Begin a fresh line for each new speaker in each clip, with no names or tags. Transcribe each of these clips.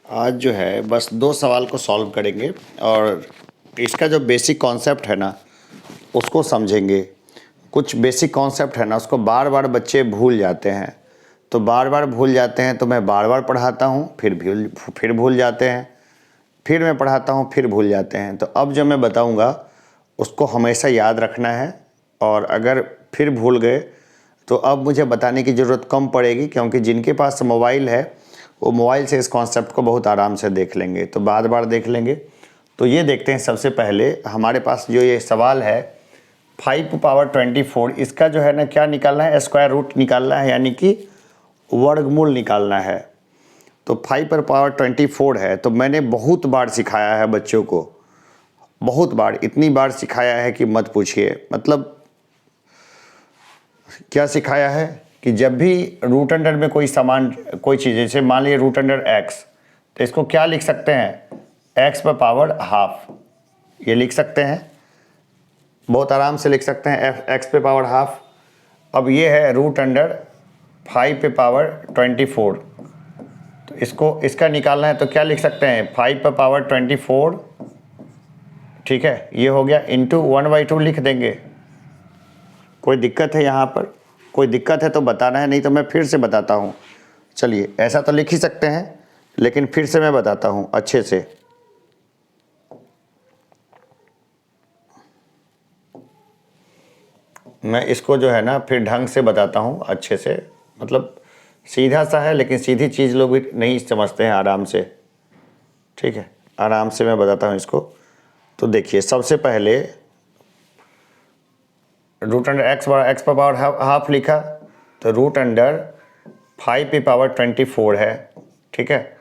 आज जो है बस 2 सवाल को सॉल्व करेंगे और इसका जो बेसिक कॉन्सेप्ट है ना उसको समझेंगे। कुछ बेसिक कॉन्सेप्ट है ना उसको बार-बार बच्चे भूल जाते हैं, तो बार-बार भूल जाते हैं तो मैं बार-बार पढ़ाता हूँ, फिर भूल जाते हैं, फिर मैं पढ़ाता हूँ, फिर भूल जाते हैं। तो अब जो मैं बताऊँगा उसको हमेशा याद रखना है और अगर फिर भूल गए तो अब मुझे बताने की ज़रूरत कम पड़ेगी, क्योंकि जिनके पास मोबाइल है वो मोबाइल से इस कॉन्सेप्ट को बहुत आराम से देख लेंगे, तो बार-बार देख लेंगे। तो ये देखते हैं, सबसे पहले हमारे पास जो ये सवाल है 5 पावर 24, इसका जो है ना क्या निकालना है, स्क्वायर रूट निकालना है, यानी कि वर्गमूल निकालना है। तो 5 पर पावर 24 है, तो मैंने बहुत बार सिखाया है बच्चों को, बहुत बार, इतनी बार सिखाया है कि मत पूछिए। मतलब क्या सिखाया है कि जब भी रूट अंडर में कोई कोई चीज़, जैसे मान लीजिए रूट अंडर एक्स, तो इसको क्या लिख सकते हैं, एक्स पर पावर हाफ, ये लिख सकते हैं, बहुत आराम से लिख सकते हैं एक्स पे पावर हाफ। अब ये है रूट अंडर 5 पे पावर 24, तो इसका निकालना है, तो क्या लिख सकते हैं 5 पर पावर 24, ठीक है, ये हो गया, इंटू 1/2 लिख देंगे। कोई दिक्कत है यहाँ पर? कोई दिक्कत है तो बताना है, नहीं तो मैं फिर से बताता हूँ। चलिए, ऐसा तो लिख ही सकते हैं, लेकिन फिर से मैं बताता हूँ अच्छे से। मैं इसको जो है ना फिर ढंग से बताता हूँ अच्छे से, मतलब सीधा सा है, लेकिन सीधी चीज़ लोग भी नहीं समझते हैं आराम से, ठीक है, आराम से मैं बताता हूँ इसको। तो देखिए, सबसे पहले रूट अंडर एक्स पर पावर हाफ लिखा, तो रूट अंडर 5 पे पावर 24 है, ठीक है।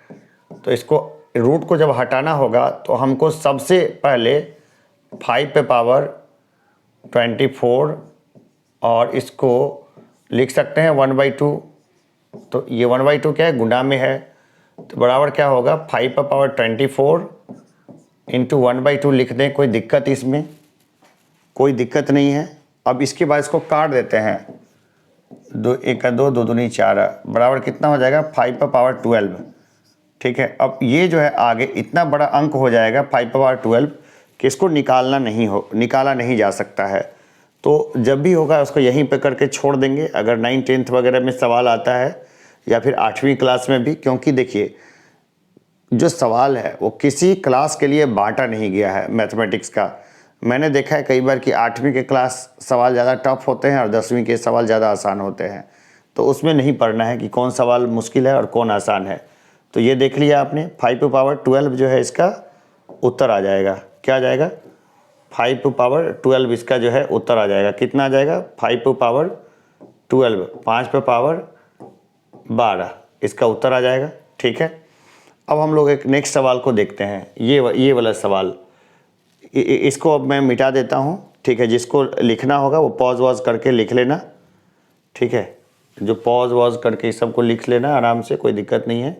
तो इसको रूट को जब हटाना होगा तो हमको सबसे पहले 5 पे पावर 24 और इसको लिख सकते हैं 1/2। तो ये 1/2 क्या है, गुणा में है, तो बराबर क्या होगा 5 पर पावर 24 इंटू 1/2 लिख दें। कोई दिक्कत इसमें? कोई दिक्कत नहीं है। अब इसके बाद इसको काट देते हैं, 2 1 2 2 दूनी 4 बराबर कितना हो जाएगा 5 पर पावर 12, ठीक है। अब ये जो है आगे इतना बड़ा अंक हो जाएगा 5 पर पावर 12 कि इसको निकाला नहीं जा सकता है। तो जब भी होगा उसको यहीं पे करके छोड़ देंगे, अगर 9th 10th वगैरह में सवाल आता है या फिर 8वीं क्लास में भी, क्योंकि देखिए जो सवाल है वो किसी क्लास के लिए बांटा नहीं गया है मैथमेटिक्स का। मैंने देखा है कई बार कि 8वीं के क्लास सवाल ज़्यादा टफ होते हैं और 10वीं के सवाल ज़्यादा आसान होते हैं, तो उसमें नहीं पढ़ना है कि कौन सवाल मुश्किल है और कौन आसान है। तो ये देख लिया आपने, 5 पर पावर 12 जो है इसका उत्तर आ जाएगा। क्या आ जाएगा? 5 पर पावर 12 इसका जो है उत्तर आ जाएगा। कितना आ जाएगा? 5 पर पावर 12, 5 पर पावर 12 इसका उत्तर आ जाएगा, ठीक है। अब हम लोग एक नेक्स्ट सवाल को देखते हैं, ये वाला सवाल। इसको अब मैं मिटा देता हूँ, ठीक है। जिसको लिखना होगा वो पॉज वॉज करके लिख लेना, ठीक है। जो पॉज वॉज करके सबको लिख लेना आराम से, कोई दिक्कत नहीं है,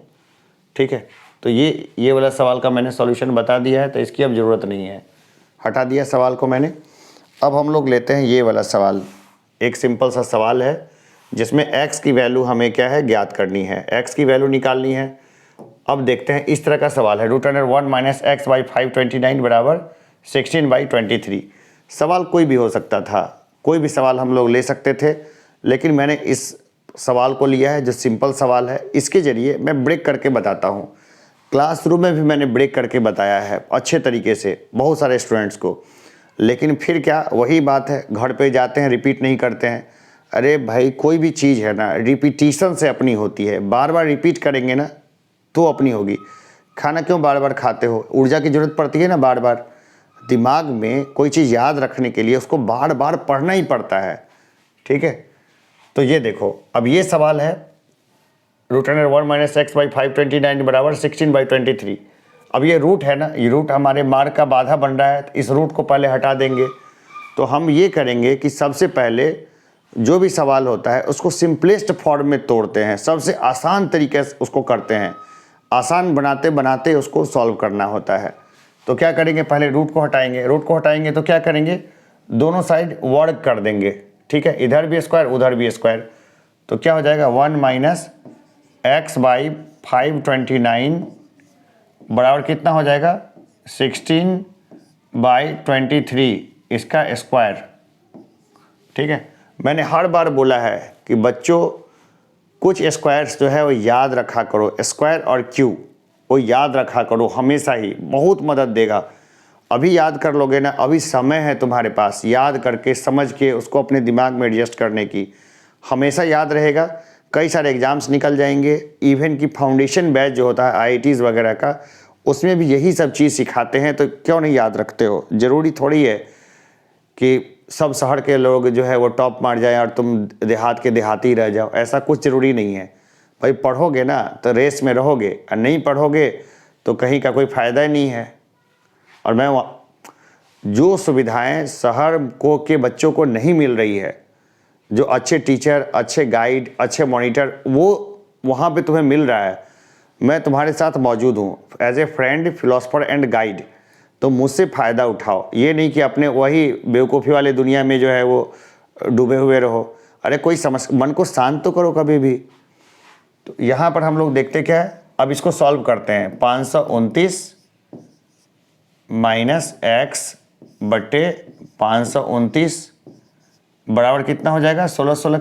ठीक है। तो ये वाला सवाल का मैंने सॉल्यूशन बता दिया है, तो इसकी अब ज़रूरत नहीं है, हटा दिया सवाल को मैंने। अब हम लोग लेते हैं ये वाला सवाल। एक सिंपल सा सवाल है जिसमें x की वैल्यू हमें क्या है, ज्ञात करनी है, x की वैल्यू निकालनी है। अब देखते हैं, इस तरह का सवाल है, root under 1 minus x by 529 बराबर 16/23। सवाल कोई भी हो सकता था, कोई भी सवाल हम लोग ले सकते थे, लेकिन मैंने इस सवाल को लिया है जो सिंपल सवाल है। इसके ज़रिए मैं ब्रेक करके बताता हूँ। क्लासरूम में भी मैंने ब्रेक करके बताया है अच्छे तरीके से बहुत सारे स्टूडेंट्स को, लेकिन फिर क्या, वही बात है, घर पे जाते हैं रिपीट नहीं करते हैं। अरे भाई, कोई भी चीज़ है ना रिपीटिशन से अपनी होती है, बार बार रिपीट करेंगे ना तो अपनी होगी। खाना क्यों बार बार खाते हो? ऊर्जा की ज़रूरत पड़ती है ना बार बार। दिमाग में कोई चीज़ याद रखने के लिए उसको बार बार पढ़ना ही पड़ता है, ठीक है। तो ये देखो, अब ये सवाल है root under 1 minus x by 529 बराबर 16/23। अब ये रूट है ना, ये रूट हमारे मार्क का बाधा बन रहा है, तो इस रूट को पहले हटा देंगे। तो हम ये करेंगे कि सबसे पहले जो भी सवाल होता है उसको सिंपलेस्ट फॉर्म में तोड़ते हैं, सबसे आसान तरीके से उसको करते हैं। आसान बनाते बनाते उसको सॉल्व करना होता है। तो क्या करेंगे, पहले रूट को हटाएंगे। रूट को हटाएंगे तो क्या करेंगे, दोनों साइड वर्ग कर देंगे, ठीक है। इधर भी स्क्वायर उधर भी स्क्वायर, तो क्या हो जाएगा 1 माइनस एक्स बाई 529 बराबर कितना हो जाएगा 16/23 इसका स्क्वायर। ठीक है, मैंने हर बार बोला है कि बच्चों कुछ स्क्वायर्स जो है वो याद रखा करो, स्क्वायर और क्यू वो याद रखा करो हमेशा ही, बहुत मदद देगा। अभी याद कर लोगे ना, अभी समय है तुम्हारे पास याद करके समझ के उसको अपने दिमाग में एडजस्ट करने की, हमेशा याद रहेगा। कई सारे एग्जाम्स निकल जाएंगे, इवन की फाउंडेशन बैच जो होता है IITs वगैरह का, उसमें भी यही सब चीज़ सिखाते हैं, तो क्यों नहीं याद रखते हो। ज़रूरी थोड़ी है कि सब शहर के लोग जो है वो टॉप मार जाए और तुम देहात के देहाती रह जाओ, ऐसा कुछ ज़रूरी नहीं है। भाई पढ़ोगे ना तो रेस में रहोगे, और नहीं पढ़ोगे तो कहीं का कोई फ़ायदा ही नहीं है। और मैं जो सुविधाएं शहर को के बच्चों को नहीं मिल रही है, जो अच्छे टीचर, अच्छे गाइड, अच्छे मॉनिटर, वो वहाँ पे तुम्हें मिल रहा है। मैं तुम्हारे साथ मौजूद हूँ as a friend, philosopher and guide. तो मुझसे फ़ायदा उठाओ, ये नहीं कि अपने वही बेवकूफ़ी वाले दुनिया में जो है वो डूबे हुए रहो। अरे कोई समझ, मन को शांत तो करो कभी भी। तो यहाँ पर हम लोग देखते क्या है, अब इसको सॉल्व करते हैं। 529 माइनस एक्स बटे 529 बराबर कितना हो जाएगा 16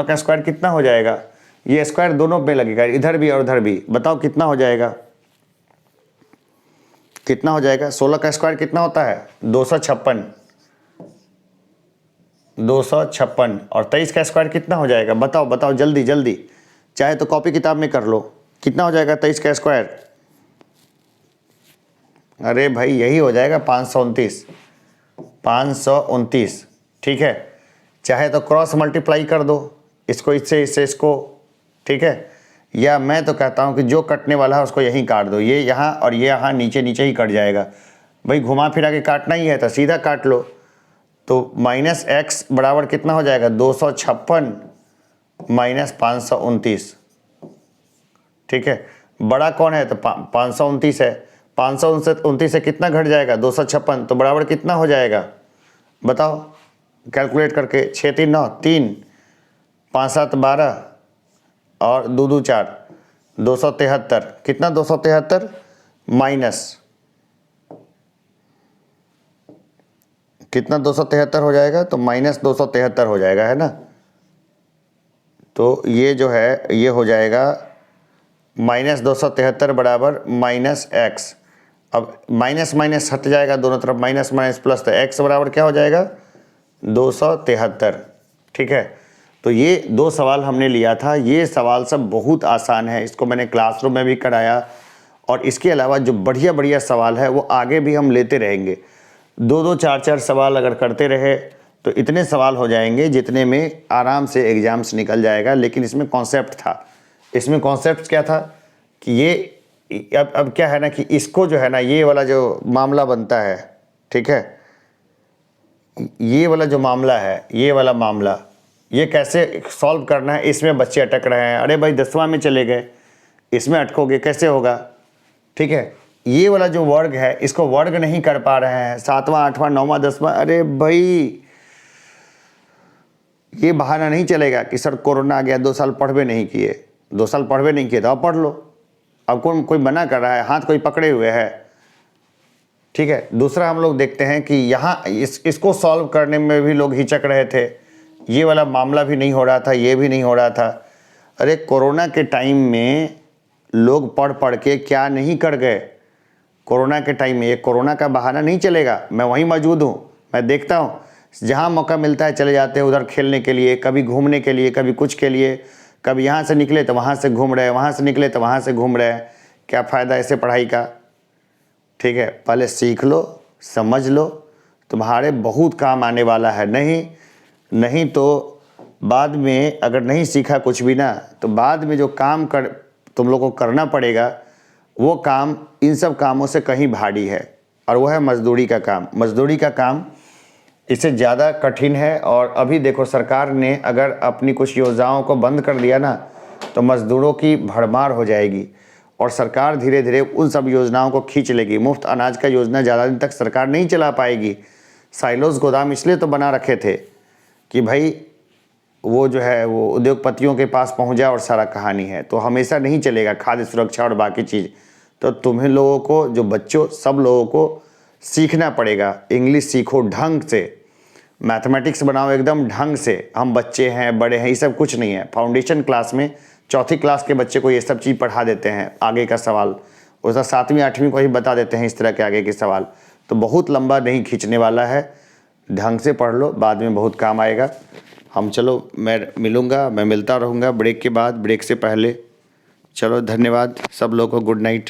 का स्क्वायर कितना हो जाएगा। ये स्क्वायर दोनों पे लगेगा, इधर भी और उधर भी। बताओ कितना हो जाएगा, कितना हो जाएगा। 16 का स्क्वायर कितना होता है 256, 256। और 23 का स्क्वायर कितना हो जाएगा, बताओ बताओ जल्दी जल्दी, चाहे तो कॉपी किताब में कर लो। कितना हो जाएगा 23 का स्क्वायर। अरे भाई यही हो जाएगा 529, 529। ठीक है, चाहे तो क्रॉस मल्टीप्लाई कर दो, इसको इससे इससे इसको। ठीक है, या मैं तो कहता हूँ कि जो कटने वाला है उसको यहीं काट दो, ये यहाँ और ये यहाँ नीचे नीचे ही कट जाएगा। भाई घुमा फिरा के काटना ही है तो सीधा काट लो। तो माइनस एक्स बराबर कितना हो जाएगा 256 माइनस 529। ठीक है, बड़ा कौन है तो 529 है। 529 से कितना घट जाएगा 256, तो बराबर कितना हो जाएगा बताओ कैलकुलेट करके। 6 3 9 3, 5 7 12 और 2 2 4, 273। कितना 273 माइनस कितना 273 हो जाएगा, तो माइनस 273 हो जाएगा, है ना। तो ये जो है ये हो जाएगा माइनस 273 बराबर माइनस एक्स। अब माइनस माइनस हट जाएगा दोनों तरफ, माइनस माइनस प्लस, तो एक्स बराबर क्या हो जाएगा 273। ठीक है, तो ये दो सवाल हमने लिया था। ये सवाल सब बहुत आसान है, इसको मैंने क्लासरूम में भी कराया, और इसके अलावा जो बढ़िया बढ़िया सवाल है वो आगे भी हम लेते रहेंगे। 2 2 4 4 सवाल अगर करते रहे तो इतने सवाल हो जाएंगे जितने में आराम से एग्जाम्स निकल जाएगा। लेकिन इसमें कॉन्सेप्ट था, इसमें कॉन्सेप्ट क्या था कि ये अब क्या है ना कि इसको जो है ना, ये वाला जो मामला बनता है, ठीक है, ये वाला जो मामला है, ये वाला मामला, ये कैसे सॉल्व करना है, इसमें बच्चे अटक रहे हैं। अरे भाई 10वां में चले गए, इसमें अटकोगे कैसे होगा। ठीक है, ये वाला जो वर्ग है इसको वर्ग नहीं कर पा रहे हैं, 7वां 8वां 9वां 10वां। अरे भाई ये बहाना नहीं चलेगा कि सर कोरोना आ गया, 2 साल पढ़वे नहीं किए। 2 साल पढ़वे नहीं किए तो अब पढ़ लो, अब कोई मना कर रहा है, हाथ कोई पकड़े हुए है। ठीक है, दूसरा हम लोग देखते हैं कि यहाँ इसको सॉल्व करने में भी लोग हिचक रहे थे, ये वाला मामला भी नहीं हो रहा था, ये भी नहीं हो रहा था। अरे कोरोना के टाइम में लोग पढ़ पढ़ के क्या नहीं कर गए। कोरोना के टाइम में ये कोरोना का बहाना नहीं चलेगा। मैं वहीं मौजूद हूँ, मैं देखता हूँ, जहाँ मौका मिलता है चले जाते हैं उधर खेलने के लिए, कभी घूमने के लिए, कभी कुछ के लिए, कभी यहाँ से निकले तो वहाँ से घूम रहे, वहाँ से निकले तो वहाँ से घूम रहे। क्या फ़ायदा ऐसे पढ़ाई का। ठीक है, पहले सीख लो, समझ लो, तुम्हारे बहुत काम आने वाला है। नहीं तो बाद में अगर नहीं सीखा कुछ भी ना, तो बाद में जो काम तुम लोग को करना पड़ेगा, वो काम इन सब कामों से कहीं भारी है, और वो है मजदूरी का काम। मजदूरी का काम इससे ज़्यादा कठिन है। और अभी देखो सरकार ने अगर अपनी कुछ योजनाओं को बंद कर दिया ना, तो मज़दूरों की भरमार हो जाएगी, और सरकार धीरे धीरे उन सब योजनाओं को खींच लेगी। मुफ्त अनाज का योजना ज़्यादा दिन तक सरकार नहीं चला पाएगी। साइलोज गोदाम इसलिए तो बना रखे थे कि भाई वो जो है वो उद्योगपतियों के पास पहुंच जाए और सारा कहानी है, तो हमेशा नहीं चलेगा खाद्य सुरक्षा और बाकी चीज़। तो तुम्हें लोगों को, जो बच्चों, सब लोगों को सीखना पड़ेगा। इंग्लिश सीखो ढंग से, मैथमेटिक्स बनाओ एकदम ढंग से। हम बच्चे हैं, बड़े हैं, ये सब कुछ नहीं है। फाउंडेशन क्लास में 4th क्लास के बच्चे को ये सब चीज़ पढ़ा देते हैं, आगे का सवाल उसका 7वीं 8वीं को ही बता देते हैं इस तरह के आगे के सवाल। तो बहुत लंबा नहीं खींचने वाला है, ढंग से पढ़ लो, बाद में बहुत काम आएगा। हम चलो, मैं मिलता रहूँगा ब्रेक के बाद, ब्रेक से पहले। चलो धन्यवाद सब लोगों को, गुड नाइट।